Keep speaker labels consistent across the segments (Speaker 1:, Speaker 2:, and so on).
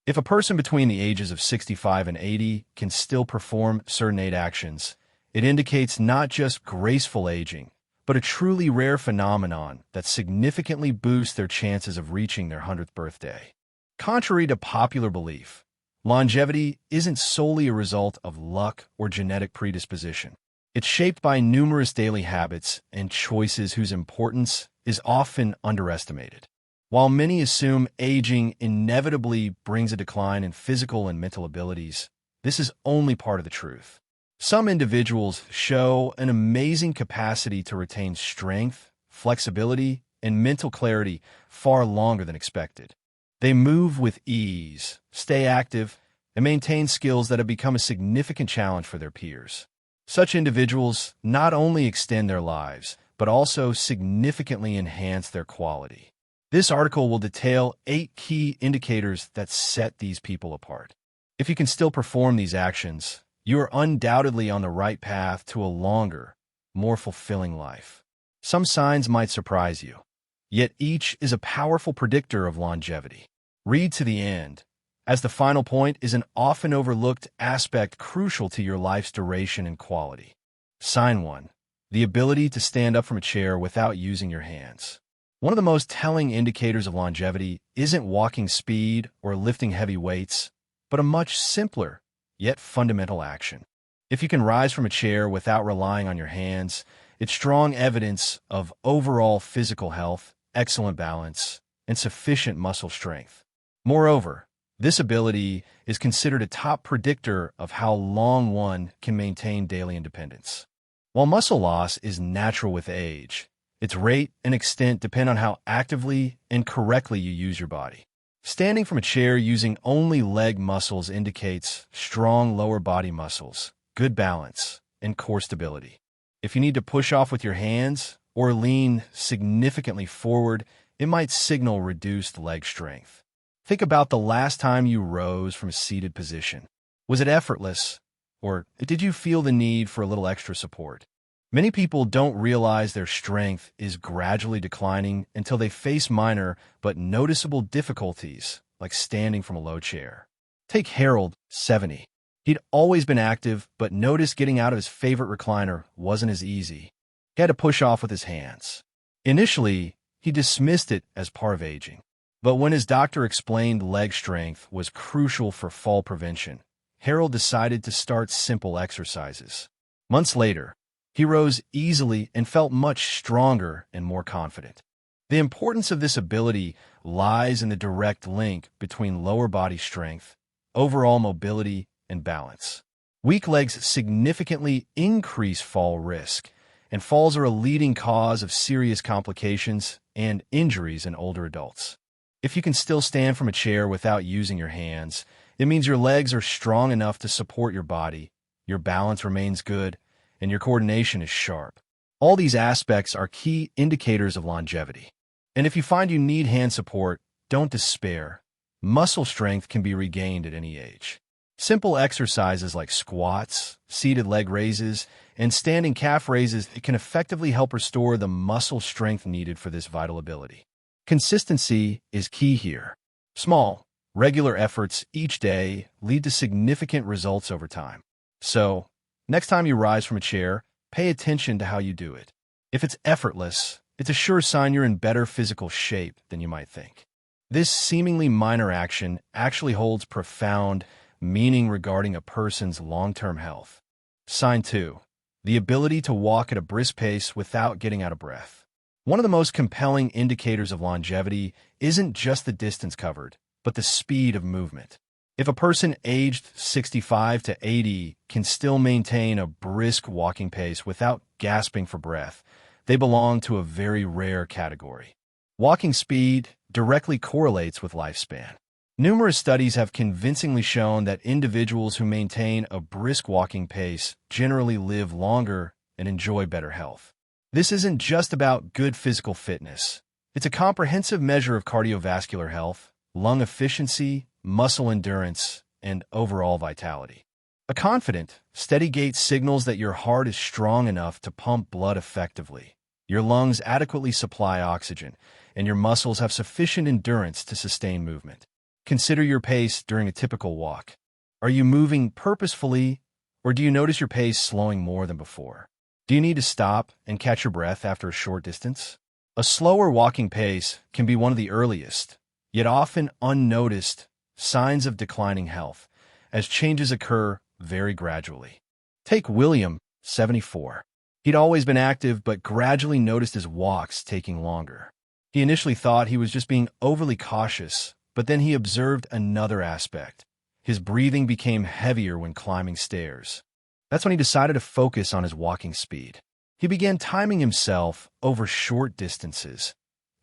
Speaker 1: If a person between the ages of 65 and 80 can still perform certain 8 actions, it indicates not just graceful aging, but a truly rare phenomenon that significantly boosts their chances of reaching their 100th birthday. Contrary to popular belief, longevity isn't solely a result of luck or genetic predisposition. It's shaped by numerous daily habits and choices whose importance is often underestimated. While many assume aging inevitably brings a decline in physical and mental abilities, this is only part of the truth. Some individuals show an amazing capacity to retain strength, flexibility, and mental clarity far longer than expected. They move with ease, stay active, and maintain skills that have become a significant challenge for their peers. Such individuals not only extend their lives, but also significantly enhance their quality. This article will detail 8 key indicators that set these people apart. If you can still perform these actions, you are undoubtedly on the right path to a longer, more fulfilling life. Some signs might surprise you, yet each is a powerful predictor of longevity. Read to the end, as the final point is an often overlooked aspect crucial to your life's duration and quality. Sign 1. The ability to stand up from a chair without using your hands. One of the most telling indicators of longevity isn't walking speed or lifting heavy weights, but a much simpler, yet fundamental action. If you can rise from a chair without relying on your hands, it's strong evidence of overall physical health, excellent balance, and sufficient muscle strength. Moreover, this ability is considered a top predictor of how long one can maintain daily independence. While muscle loss is natural with age, its rate and extent depend on how actively and correctly you use your body. Standing from a chair using only leg muscles indicates strong lower body muscles, good balance, and core stability. If you need to push off with your hands or lean significantly forward, it might signal reduced leg strength. Think about the last time you rose from a seated position. Was it effortless, or did you feel the need for a little extra support? Many people don't realize their strength is gradually declining until they face minor but noticeable difficulties, like standing from a low chair. Take Harold, 70. He'd always been active, but noticed getting out of his favorite recliner wasn't as easy. He had to push off with his hands. Initially, he dismissed it as part of aging. But when his doctor explained leg strength was crucial for fall prevention, Harold decided to start simple exercises. Months later, he rose easily and felt much stronger and more confident. The importance of this ability lies in the direct link between lower body strength, overall mobility, and balance. Weak legs significantly increase fall risk, and falls are a leading cause of serious complications and injuries in older adults. If you can still stand from a chair without using your hands, it means your legs are strong enough to support your body, your balance remains good, and your coordination is sharp. All these aspects are key indicators of longevity. And if you find you need hand support, don't despair. Muscle strength can be regained at any age. Simple exercises like squats, seated leg raises, and standing calf raises can effectively help restore the muscle strength needed for this vital ability. Consistency is key here. Small, regular efforts each day lead to significant results over time. So, next time you rise from a chair, pay attention to how you do it. If it's effortless, it's a sure sign you're in better physical shape than you might think. This seemingly minor action actually holds profound meaning regarding a person's long-term health. Sign 2. The ability to walk at a brisk pace without getting out of breath. One of the most compelling indicators of longevity isn't just the distance covered, but the speed of movement. If a person aged 65 to 80 can still maintain a brisk walking pace without gasping for breath, they belong to a very rare category. Walking speed directly correlates with lifespan. Numerous studies have convincingly shown that individuals who maintain a brisk walking pace generally live longer and enjoy better health. This isn't just about good physical fitness. It's a comprehensive measure of cardiovascular health, lung efficiency, muscle endurance, and overall vitality. A confident, steady gait signals that your heart is strong enough to pump blood effectively, your lungs adequately supply oxygen, and your muscles have sufficient endurance to sustain movement. Consider your pace during a typical walk. Are you moving purposefully, or do you notice your pace slowing more than before? Do you need to stop and catch your breath after a short distance? A slower walking pace can be one of the earliest, yet often unnoticed, signs of declining health, as changes occur very gradually. Take William, 74. He'd always been active but gradually noticed his walks taking longer. He initially thought he was just being overly cautious, but then he observed another aspect. His breathing became heavier when climbing stairs. That's when he decided to focus on his walking speed. He began timing himself over short distances,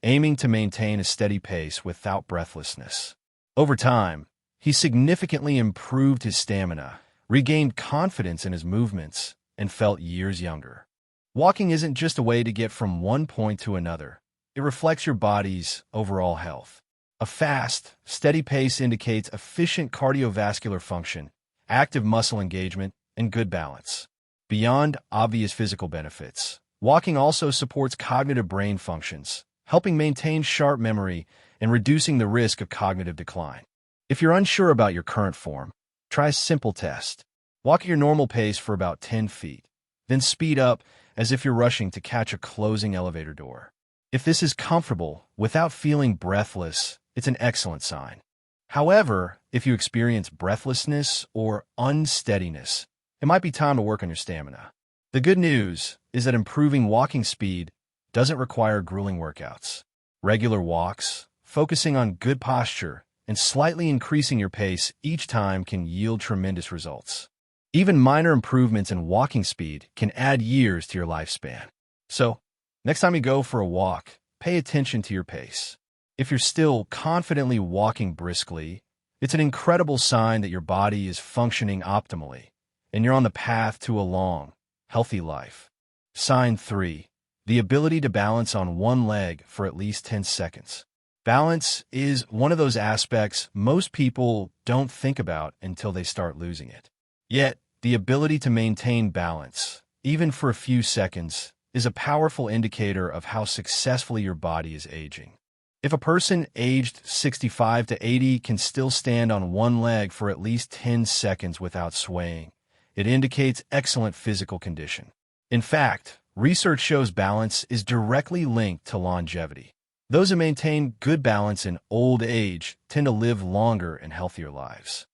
Speaker 1: aiming to maintain a steady pace without breathlessness. Over time, he significantly improved his stamina, regained confidence in his movements, and felt years younger. Walking isn't just a way to get from one point to another. It reflects your body's overall health. A fast, steady pace indicates efficient cardiovascular function, active muscle engagement, and good balance. Beyond obvious physical benefits, walking also supports cognitive brain functions, helping maintain sharp memory and reducing the risk of cognitive decline. If you're unsure about your current form, try a simple test. Walk at your normal pace for about 10 feet, then speed up as if you're rushing to catch a closing elevator door. If this is comfortable, without feeling breathless, it's an excellent sign. However, if you experience breathlessness or unsteadiness, it might be time to work on your stamina. The good news is that improving walking speed doesn't require grueling workouts. Regular walks, focusing on good posture, and slightly increasing your pace each time can yield tremendous results. Even minor improvements in walking speed can add years to your lifespan. So, next time you go for a walk, pay attention to your pace. If you're still confidently walking briskly, it's an incredible sign that your body is functioning optimally, and you're on the path to a long, healthy life. Sign 3. The ability to balance on one leg for at least 10 seconds. Balance is one of those aspects most people don't think about until they start losing it. Yet, the ability to maintain balance, even for a few seconds, is a powerful indicator of how successfully your body is aging. If a person aged 65 to 80 can still stand on one leg for at least 10 seconds without swaying, it indicates excellent physical condition. In fact, research shows balance is directly linked to longevity. Those who maintain good balance in old age tend to live longer and healthier lives.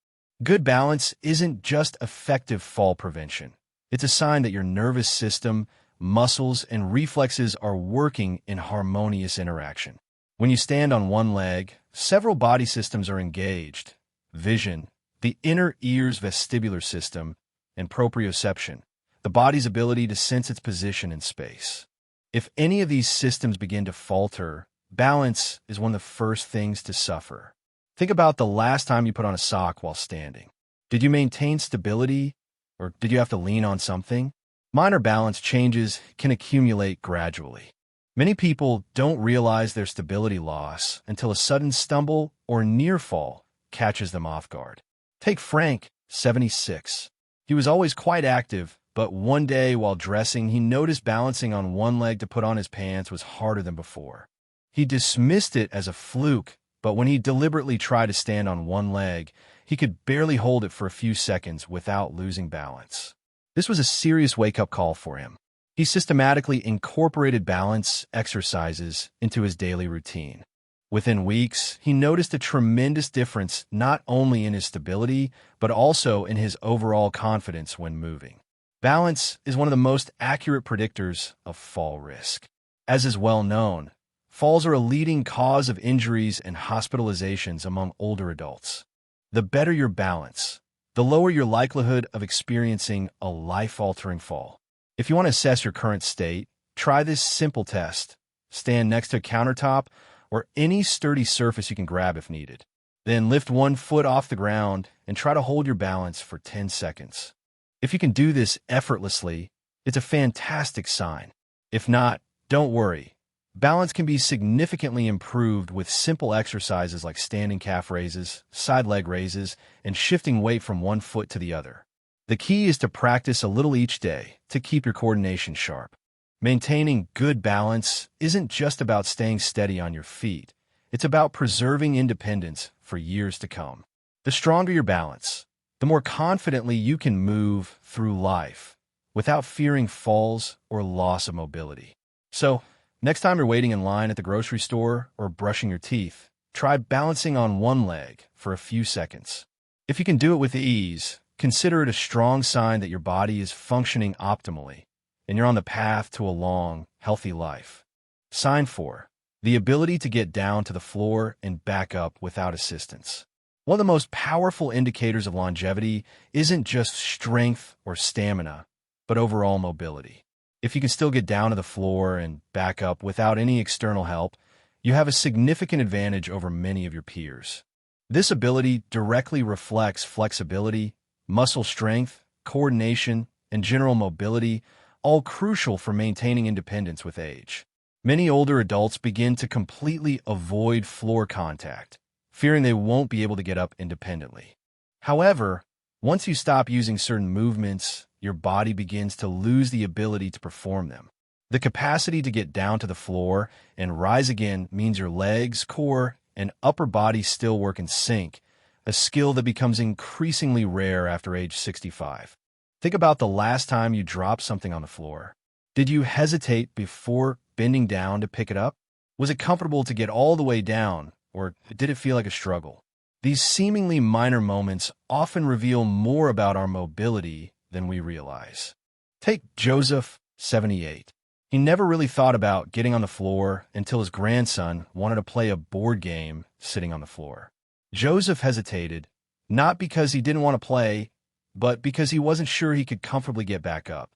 Speaker 1: Good balance isn't just effective fall prevention. It's a sign that your nervous system, muscles, and reflexes are working in harmonious interaction. When you stand on one leg, several body systems are engaged: vision, the inner ear's vestibular system, and proprioception, the body's ability to sense its position in space. If any of these systems begin to falter, balance is one of the first things to suffer. Think about the last time you put on a sock while standing. Did you maintain stability, or did you have to lean on something? Minor balance changes can accumulate gradually. Many people don't realize their stability loss until a sudden stumble or near fall catches them off guard. Take Frank, 76. He was always quite active, but one day while dressing, he noticed balancing on one leg to put on his pants was harder than before. He dismissed it as a fluke, but when he deliberately tried to stand on one leg, he could barely hold it for a few seconds without losing balance. This was a serious wake-up call for him. He systematically incorporated balance exercises into his daily routine. Within weeks, he noticed a tremendous difference not only in his stability, but also in his overall confidence when moving. Balance is one of the most accurate predictors of fall risk. As is well known, falls are a leading cause of injuries and hospitalizations among older adults. The better your balance, the lower your likelihood of experiencing a life-altering fall. If you want to assess your current state, try this simple test. Stand next to a countertop or any sturdy surface you can grab if needed. Then lift one foot off the ground and try to hold your balance for 10 seconds. If you can do this effortlessly, it's a fantastic sign. If not, don't worry. Balance can be significantly improved with simple exercises like standing calf raises, side leg raises, and shifting weight from one foot to the other. The key is to practice a little each day to keep your coordination sharp. Maintaining good balance isn't just about staying steady on your feet. It's about preserving independence for years to come. The stronger your balance, the more confidently you can move through life without fearing falls or loss of mobility. So, next time you're waiting in line at the grocery store or brushing your teeth, try balancing on one leg for a few seconds. If you can do it with ease, consider it a strong sign that your body is functioning optimally and you're on the path to a long, healthy life. Sign 4. The ability to get down to the floor and back up without assistance. One of the most powerful indicators of longevity isn't just strength or stamina, but overall mobility. If you can still get down to the floor and back up without any external help, you have a significant advantage over many of your peers. This ability directly reflects flexibility, muscle strength, coordination, and general mobility, all crucial for maintaining independence with age. Many older adults begin to completely avoid floor contact, fearing they won't be able to get up independently. However, once you stop using certain movements, your body begins to lose the ability to perform them. The capacity to get down to the floor and rise again means your legs, core, and upper body still work in sync, a skill that becomes increasingly rare after age 65. Think about the last time you dropped something on the floor. Did you hesitate before bending down to pick it up? Was it comfortable to get all the way down, or did it feel like a struggle? These seemingly minor moments often reveal more about our mobility than we realize. Take Joseph, 78. He never really thought about getting on the floor until his grandson wanted to play a board game sitting on the floor. Joseph hesitated, not because he didn't want to play, but because he wasn't sure he could comfortably get back up.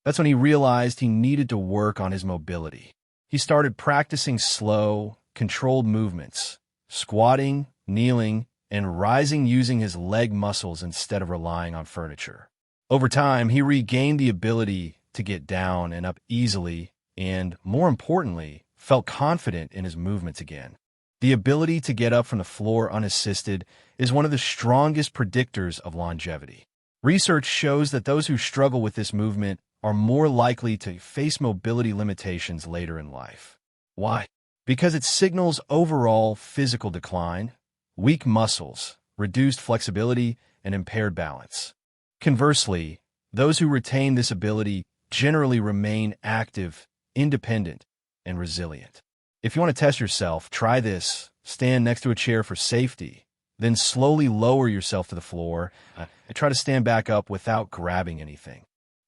Speaker 1: That's when he realized he needed to work on his mobility. He started practicing slow, controlled movements, squatting, kneeling, and rising using his leg muscles instead of relying on furniture. Over time, he regained the ability to get down and up easily and, more importantly, felt confident in his movements again. The ability to get up from the floor unassisted is one of the strongest predictors of longevity. Research shows that those who struggle with this movement are more likely to face mobility limitations later in life. Why? Because it signals overall physical decline, weak muscles, reduced flexibility, and impaired balance. Conversely, those who retain this ability generally remain active, independent, and resilient. If you want to test yourself, try this. Stand next to a chair for safety, then slowly lower yourself to the floor and try to stand back up without grabbing anything.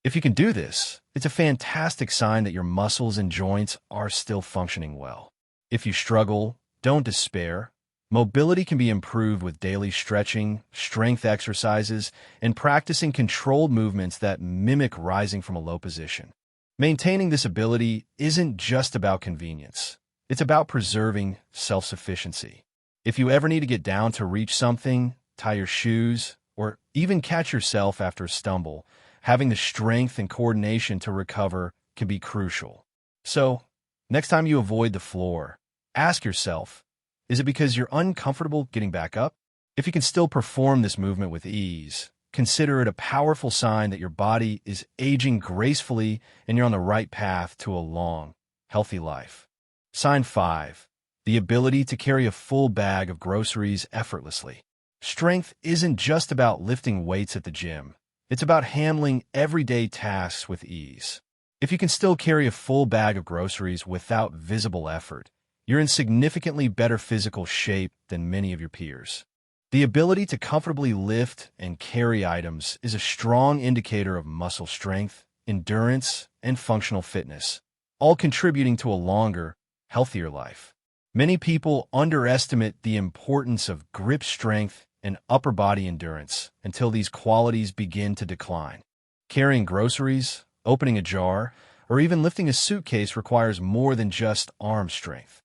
Speaker 1: If you can do this, it's a fantastic sign that your muscles and joints are still functioning well. If you struggle, don't despair. Mobility can be improved with daily stretching, strength exercises, and practicing controlled movements that mimic rising from a low position. Maintaining this ability isn't just about convenience. It's about preserving self-sufficiency. If you ever need to get down to reach something, tie your shoes, or even catch yourself after a stumble, having the strength and coordination to recover can be crucial. So, next time you avoid the floor, ask yourself, is it because you're uncomfortable getting back up? If you can still perform this movement with ease, consider it a powerful sign that your body is aging gracefully and you're on the right path to a long, healthy life. Sign 5. The ability to carry a full bag of groceries effortlessly. Strength isn't just about lifting weights at the gym. It's about handling everyday tasks with ease. If you can still carry a full bag of groceries without visible effort, you're in significantly better physical shape than many of your peers. The ability to comfortably lift and carry items is a strong indicator of muscle strength, endurance, and functional fitness, all contributing to a longer, healthier life. Many people underestimate the importance of grip strength and upper body endurance until these qualities begin to decline. Carrying groceries, opening a jar, or even lifting a suitcase requires more than just arm strength.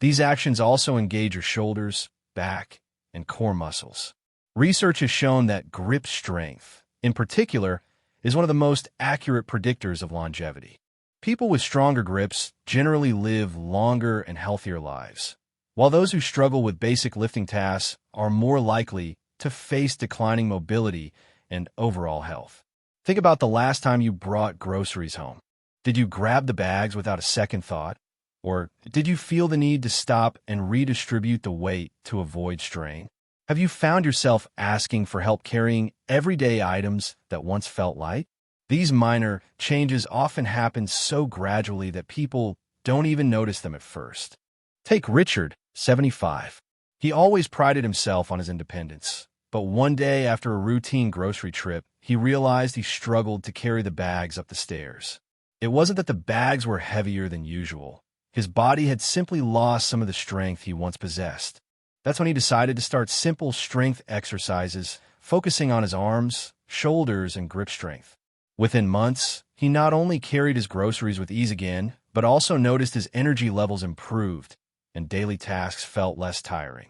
Speaker 1: These actions also engage your shoulders, back, and core muscles. Research has shown that grip strength, in particular, is one of the most accurate predictors of longevity. People with stronger grips generally live longer and healthier lives, while those who struggle with basic lifting tasks are more likely to face declining mobility and overall health. Think about the last time you brought groceries home. Did you grab the bags without a second thought? Or did you feel the need to stop and redistribute the weight to avoid strain? Have you found yourself asking for help carrying everyday items that once felt light? These minor changes often happen so gradually that people don't even notice them at first. Take Richard, 75. He always prided himself on his independence, but one day after a routine grocery trip, he realized he struggled to carry the bags up the stairs. It wasn't that the bags were heavier than usual. His body had simply lost some of the strength he once possessed. That's when he decided to start simple strength exercises, focusing on his arms, shoulders, and grip strength. Within months, he not only carried his groceries with ease again, but also noticed his energy levels improved and daily tasks felt less tiring.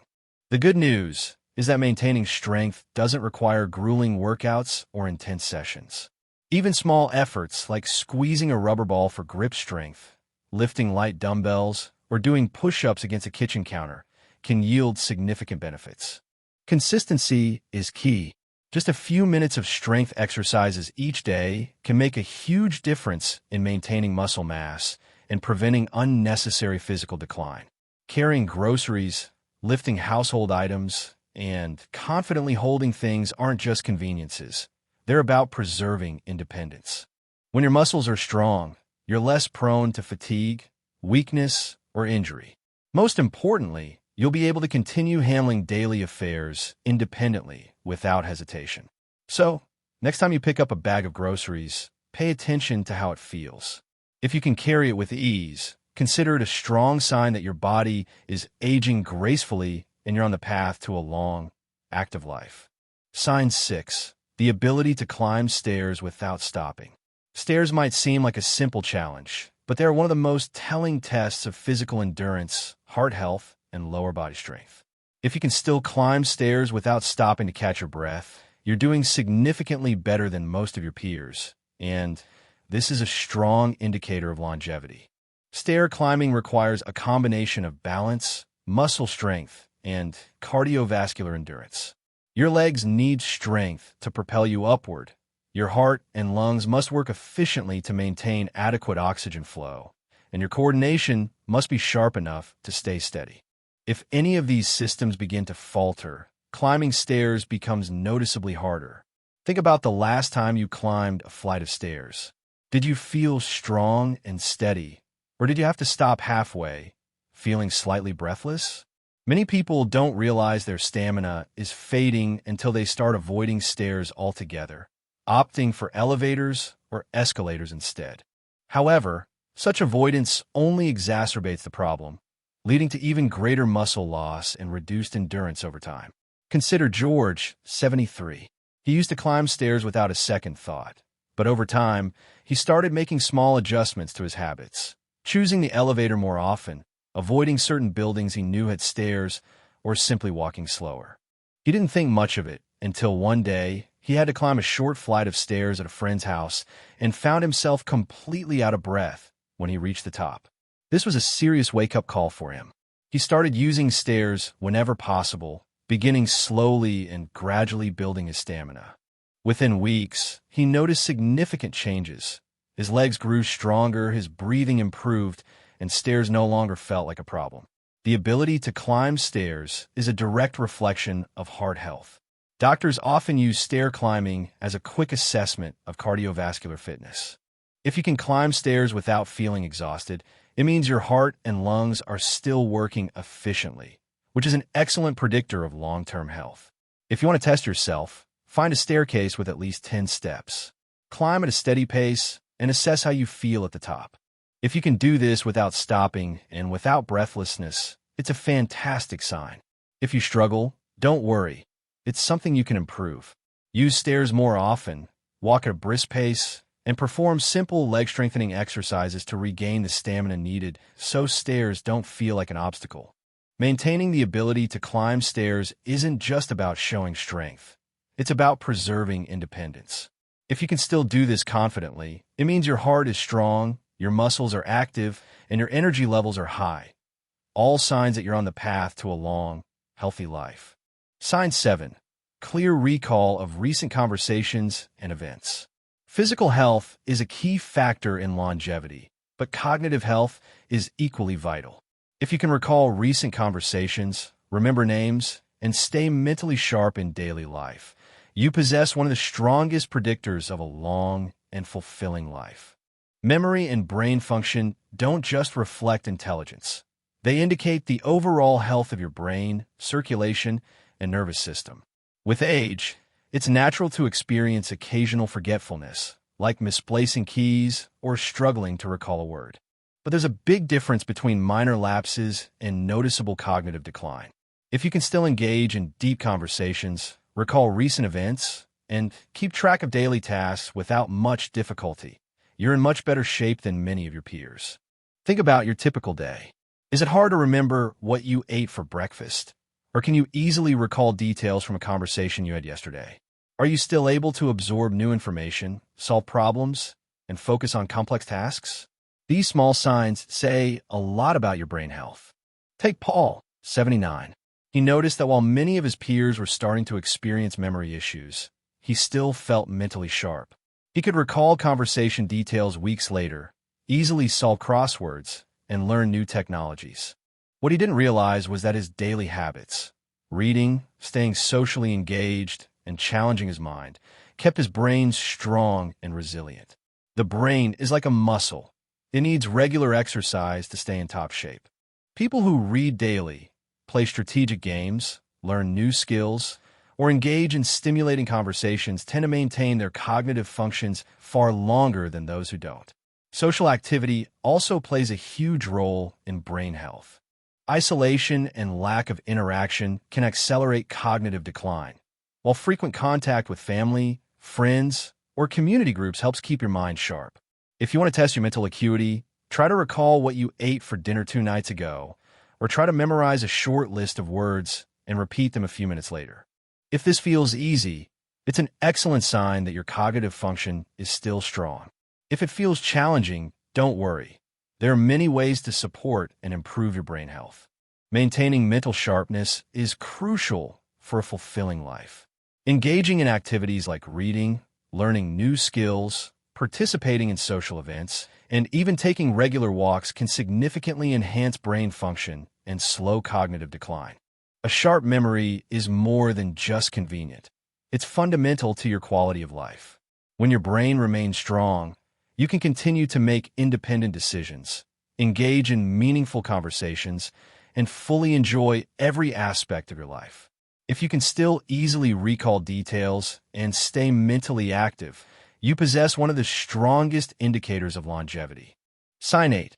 Speaker 1: The good news is that maintaining strength doesn't require grueling workouts or intense sessions. Even small efforts like squeezing a rubber ball for grip strength, lifting light dumbbells, or doing push-ups against a kitchen counter can yield significant benefits. Consistency is key. Just a few minutes of strength exercises each day can make a huge difference in maintaining muscle mass and preventing unnecessary physical decline. Carrying groceries, lifting household items, and confidently holding things aren't just conveniences. They're about preserving independence. When your muscles are strong, you're less prone to fatigue, weakness, or injury. Most importantly, you'll be able to continue handling daily affairs independently without hesitation. So, next time you pick up a bag of groceries, pay attention to how it feels. If you can carry it with ease, consider it a strong sign that your body is aging gracefully and you're on the path to a long, active life. Sign 6. The ability to climb stairs without stopping. Stairs might seem like a simple challenge, but they're one of the most telling tests of physical endurance, heart health, and lower body strength. If you can still climb stairs without stopping to catch your breath, you're doing significantly better than most of your peers, and this is a strong indicator of longevity. Stair climbing requires a combination of balance, muscle strength, and cardiovascular endurance. Your legs need strength to propel you upward. Your heart and lungs must work efficiently to maintain adequate oxygen flow, and your coordination must be sharp enough to stay steady. If any of these systems begin to falter, climbing stairs becomes noticeably harder. Think about the last time you climbed a flight of stairs. Did you feel strong and steady, or did you have to stop halfway, feeling slightly breathless? Many people don't realize their stamina is fading until they start avoiding stairs altogether, opting for elevators or escalators instead. However, such avoidance only exacerbates the problem, leading to even greater muscle loss and reduced endurance over time. Consider George, 73. He used to climb stairs without a second thought, but over time, he started making small adjustments to his habits, choosing the elevator more often, avoiding certain buildings he knew had stairs, or simply walking slower. He didn't think much of it until one day he had to climb a short flight of stairs at a friend's house and found himself completely out of breath when he reached the top. This was a serious wake-up call for him. He started using stairs whenever possible, beginning slowly and gradually building his stamina. Within weeks, he noticed significant changes. His legs grew stronger, his breathing improved, and stairs no longer felt like a problem. The ability to climb stairs is a direct reflection of heart health. Doctors often use stair climbing as a quick assessment of cardiovascular fitness. If you can climb stairs without feeling exhausted, it means your heart and lungs are still working efficiently, which is an excellent predictor of long-term health. If you want to test yourself, find a staircase with at least 10 steps. Climb at a steady pace and assess how you feel at the top. If you can do this without stopping and without breathlessness, it's a fantastic sign. If you struggle, don't worry. It's something you can improve. Use stairs more often, walk at a brisk pace, and perform simple leg-strengthening exercises to regain the stamina needed so stairs don't feel like an obstacle. Maintaining the ability to climb stairs isn't just about showing strength. It's about preserving independence. If you can still do this confidently, it means your heart is strong, your muscles are active, and your energy levels are high. All signs that you're on the path to a long, healthy life. Sign 7. Clear recall of recent conversations and events. Physical health is a key factor in longevity, but cognitive health is equally vital. If you can recall recent conversations, remember names, and stay mentally sharp in daily life, you possess one of the strongest predictors of a long and fulfilling life. Memory and brain function don't just reflect intelligence. They indicate the overall health of your brain, circulation, and nervous system. With age, it's natural to experience occasional forgetfulness, like misplacing keys or struggling to recall a word. But there's a big difference between minor lapses and noticeable cognitive decline. If you can still engage in deep conversations, recall recent events, and keep track of daily tasks without much difficulty, you're in much better shape than many of your peers. Think about your typical day. Is it hard to remember what you ate for breakfast? Or can you easily recall details from a conversation you had yesterday? Are you still able to absorb new information, solve problems, and focus on complex tasks? These small signs say a lot about your brain health. Take Paul, 79. He noticed that while many of his peers were starting to experience memory issues, he still felt mentally sharp. He could recall conversation details weeks later, easily solve crosswords, and learn new technologies. What he didn't realize was that his daily habits, reading, staying socially engaged, and challenging his mind, kept his brain strong and resilient. The brain is like a muscle. It needs regular exercise to stay in top shape. People who read daily, play strategic games, learn new skills, or engage in stimulating conversations tend to maintain their cognitive functions far longer than those who don't. Social activity also plays a huge role in brain health. Isolation and lack of interaction can accelerate cognitive decline, while frequent contact with family, friends, or community groups helps keep your mind sharp. If you want to test your mental acuity, try to recall what you ate for dinner 2 nights ago, or try to memorize a short list of words and repeat them a few minutes later. If this feels easy, it's an excellent sign that your cognitive function is still strong. If it feels challenging, don't worry. There are many ways to support and improve your brain health. Maintaining mental sharpness is crucial for a fulfilling life. Engaging in activities like reading, learning new skills, participating in social events, and even taking regular walks can significantly enhance brain function and slow cognitive decline. A sharp memory is more than just convenient. It's fundamental to your quality of life. When your brain remains strong, you can continue to make independent decisions, engage in meaningful conversations, and fully enjoy every aspect of your life. If you can still easily recall details and stay mentally active, you possess one of the strongest indicators of longevity. Sign 8.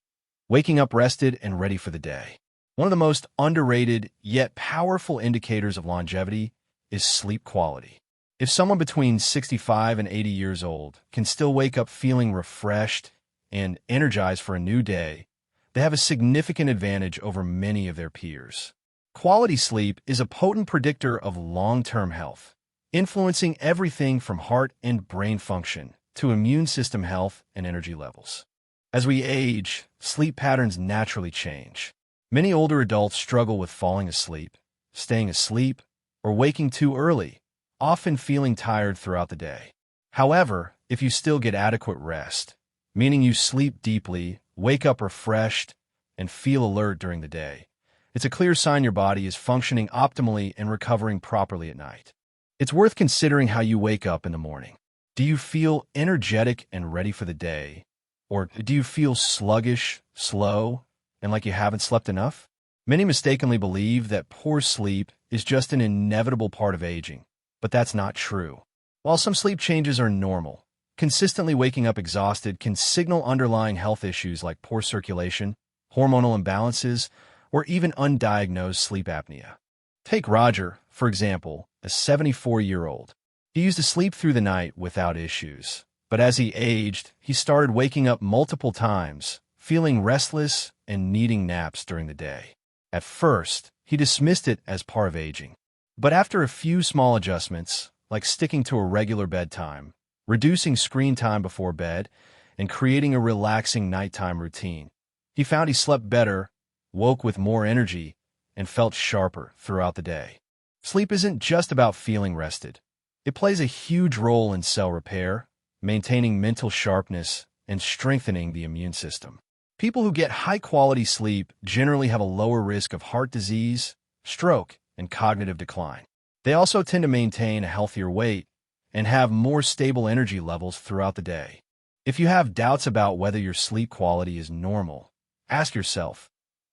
Speaker 1: Waking up rested and ready for the day. One of the most underrated yet powerful indicators of longevity is sleep quality. If someone between 65 and 80 years old can still wake up feeling refreshed and energized for a new day, they have a significant advantage over many of their peers. Quality sleep is a potent predictor of long-term health, influencing everything from heart and brain function to immune system health and energy levels. As we age, sleep patterns naturally change. Many older adults struggle with falling asleep, staying asleep, or waking too early, often feeling tired throughout the day. However, if you still get adequate rest, meaning you sleep deeply, wake up refreshed, and feel alert during the day, it's a clear sign your body is functioning optimally and recovering properly at night. It's worth considering how you wake up in the morning. Do you feel energetic and ready for the day? Or do you feel sluggish, slow, and like you haven't slept enough? Many mistakenly believe that poor sleep is just an inevitable part of aging, but that's not true. While some sleep changes are normal, consistently waking up exhausted can signal underlying health issues like poor circulation, hormonal imbalances, or even undiagnosed sleep apnea. Take Roger, for example, a 74-year-old. He used to sleep through the night without issues, but as he aged, he started waking up multiple times, feeling restless and needing naps during the day. At first, he dismissed it as part of aging. But after a few small adjustments, like sticking to a regular bedtime, reducing screen time before bed, and creating a relaxing nighttime routine, he found he slept better, woke with more energy, and felt sharper throughout the day. Sleep isn't just about feeling rested. It plays a huge role in cell repair, maintaining mental sharpness, and strengthening the immune system. People who get high-quality sleep generally have a lower risk of heart disease, stroke, and cognitive decline. They also tend to maintain a healthier weight and have more stable energy levels throughout the day. If you have doubts about whether your sleep quality is normal, ask yourself,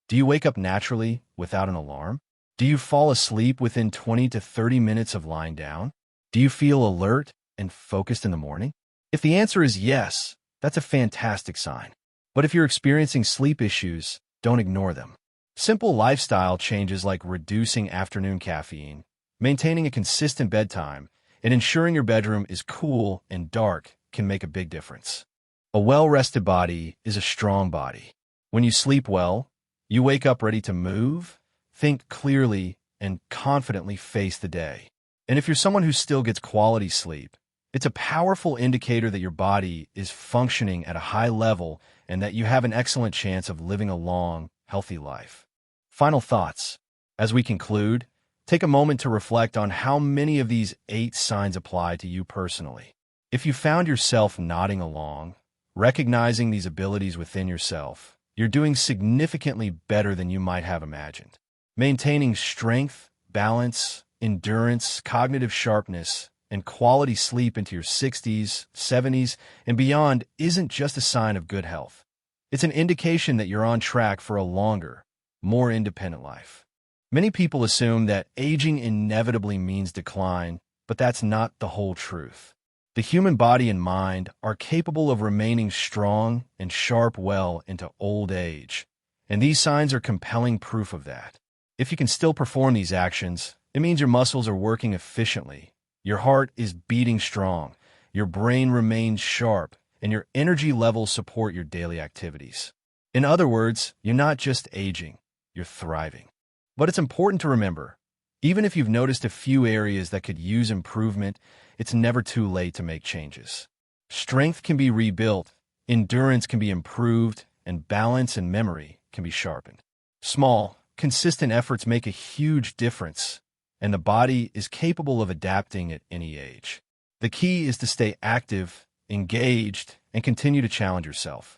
Speaker 1: do you wake up naturally without an alarm? Do you fall asleep within 20 to 30 minutes of lying down? Do you feel alert and focused in the morning? If the answer is yes, that's a fantastic sign. But if you're experiencing sleep issues, don't ignore them. Simple lifestyle changes like reducing afternoon caffeine, maintaining a consistent bedtime, and ensuring your bedroom is cool and dark can make a big difference. A well-rested body is a strong body. When you sleep well, you wake up ready to move, think clearly, and confidently face the day. And if you're someone who still gets quality sleep, it's a powerful indicator that your body is functioning at a high level and that you have an excellent chance of living a long, healthy life. Final thoughts. As we conclude, take a moment to reflect on how many of these 8 signs apply to you personally. If you found yourself nodding along, recognizing these abilities within yourself, you're doing significantly better than you might have imagined. Maintaining strength, balance, endurance, cognitive sharpness, and quality sleep into your 60s, 70s, and beyond isn't just a sign of good health. It's an indication that you're on track for a longer, more independent life. Many people assume that aging inevitably means decline, but that's not the whole truth. The human body and mind are capable of remaining strong and sharp well into old age, and these signs are compelling proof of that. If you can still perform these actions, it means your muscles are working efficiently, your heart is beating strong, your brain remains sharp, and your energy levels support your daily activities. In other words, you're not just aging, you're thriving. But it's important to remember, even if you've noticed a few areas that could use improvement, it's never too late to make changes. Strength can be rebuilt, endurance can be improved, and balance and memory can be sharpened. Small, consistent efforts make a huge difference, and the body is capable of adapting at any age. The key is to stay active, engaged, and continue to challenge yourself.